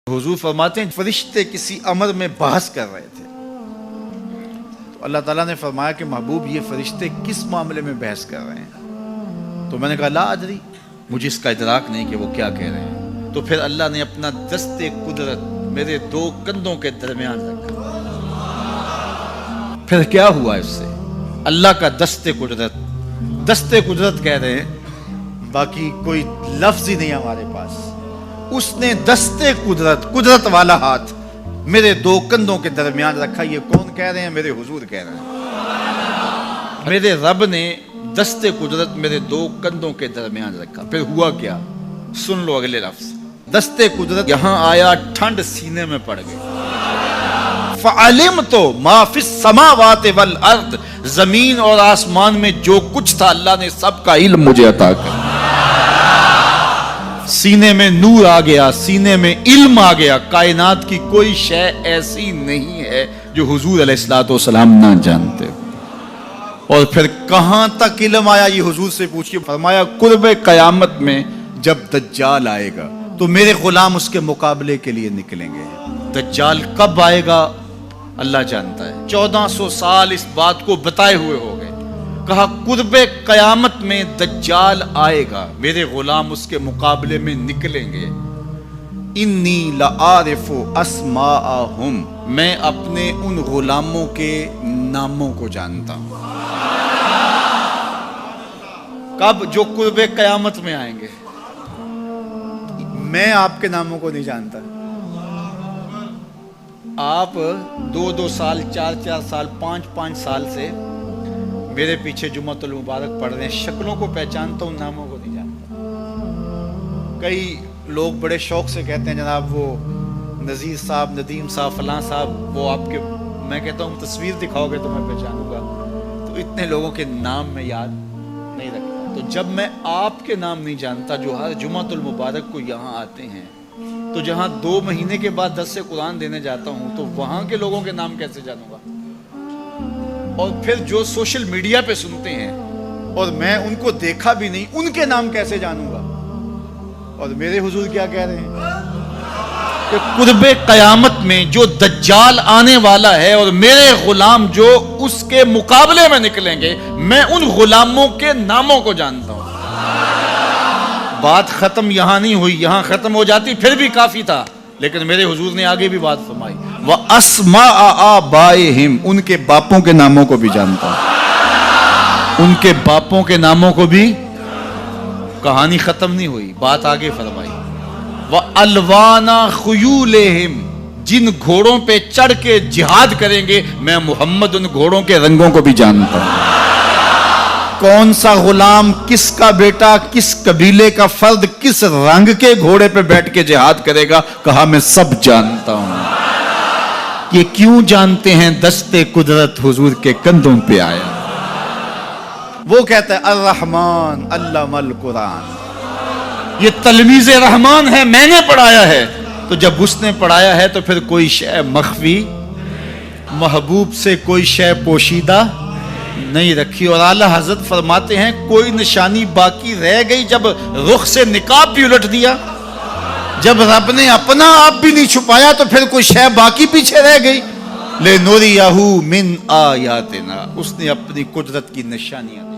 हुजूर फरमाते हैं फरिश्ते किसी अमर में बहस कर रहे थे तो अल्लाह ताला ने फरमाया कि महबूब ये फरिश्ते किस मामले में बहस कर रहे हैं। तो मैंने कहा ला अदरी, मुझे इसका इदराक नहीं कि वो क्या कह रहे हैं। तो फिर अल्लाह ने अपना दस्ते कुदरत मेरे दो कंधों के दरमियान रखा। फिर क्या हुआ इससे? अल्लाह का दस्ते कुदरत कह रहे हैं, बाकी कोई लफ्ज ही नहीं हमारे पास। उसने दस्ते कुदरत वाला हाथ मेरे दो कंधों के दरमियान रखा। ये कौन कह रहे हैं? मेरे हुजूर कह रहे हैं। मेरे रब ने दस्ते कुदरत मेरे दो कंधों के दरमियान रखा। फिर हुआ क्या? सुन लो अगले लफ्ज। दस्ते कुदरत यहां आया, ठंड सीने में पड़ गई। फ़अलिम तो माफिस समावात वल अर्द, जमीन और आसमान में जो कुछ था अल्लाह ने सबका इल्म मुझे अता कर। सीने में नूर आ गया, सीने में इल्म आ गया। कायनात की कोई शय ऐसी नहीं है जो हुजूर अलैहिस्सलाम ना जानते। और फिर कहां तक इल्म आया ये हुजूर से पूछिए। फरमाया कुर्ब कयामत में जब दज्जाल आएगा तो मेरे गुलाम उसके मुकाबले के लिए निकलेंगे। दज्जाल कब आएगा अल्लाह जानता है। 1400 साल इस बात को बताए हुए हो गए। कहा कुर्बे कयामत में दज्जाल आएगा, मेरे गुलाम उसके मुकाबले में निकलेंगे। इन्नी लआरिफु अस्माअहुम, मैं अपने उन गुलामों के नामों को जानता हूं। कब? जो कुर्बे कयामत में आएंगे। मैं आपके नामों को नहीं जानता। आप 2-2 साल, 4-4 साल, 5-5 साल से मेरे पीछे जुम्मतुल मुबारक पढ़ रहे हैं। शक्लों को पहचानता हूं, नामों को नहीं जानता। कई लोग बड़े शौक से कहते हैं जनाब वो नज़ीर साहब, नदीम साहब, फलां साहब, वो आपके, मैं कहता हूं तस्वीर दिखाओगे तो मैं पहचानूंगा। तो इतने लोगों के नाम मैं याद नहीं रखता। तो जब मैं आपके नाम नहीं जानता जो हर जुम्मतुल मुबारक को यहाँ आते हैं, तो जहाँ 2 महीने के बाद 10 से कुरान देने जाता हूँ, तो वहाँ के लोगों के नाम कैसे जानूंगा? और फिर जो सोशल मीडिया पे सुनते हैं और मैं उनको देखा भी नहीं, उनके नाम कैसे जानूंगा? और मेरे हुजूर क्या कह रहे हैं कि कुर्बे कयामत में जो दज्जाल आने वाला है और मेरे गुलाम जो उसके मुकाबले में निकलेंगे, मैं उन गुलामों के नामों को जानता हूं। बात खत्म यहां नहीं हुई। यहां खत्म हो जाती फिर भी काफी था, लेकिन मेरे हुजूर ने आगे भी बात फरमाई। व अस्माअ आबाइहिम, उनके बापों के नामों को भी जानता हूं। उनके बापों के नामों को भी। कहानी खत्म नहीं हुई, बात आगे फरमाई। व अलवाना खुयूलेहिम, जिन घोड़ों पे चढ़ के जिहाद करेंगे, मैं मोहम्मद उन घोड़ों के रंगों को भी जानता हूं। कौन सा गुलाम, किसका बेटा, किस कबीले का फर्द, किस रंग के घोड़े पे बैठ के जिहाद करेगा, कहा मैं सब जानता हूं। ये क्यों जानते हैं? दस्ते कुदरत हुजूर के कंधों पे आया। वो कहता है अर्रहमान अल्लमल कुरान, ये तलमीज़े रहमान है, मैंने पढ़ाया है। तो जब उसने पढ़ाया है तो फिर कोई शय मख्फी, महबूब से कोई शय पोशीदा नहीं रखी। और आला हजरत फरमाते हैं कोई निशानी बाकी रह गई जब रुख से निकाब भी उलट दिया। जब रब ने अपना आप भी नहीं छुपाया तो फिर कोई शय बाकी पीछे रह गई। ले नूरियहू मिन आयातिना, उसने अपनी कुदरत की निशानियां दी।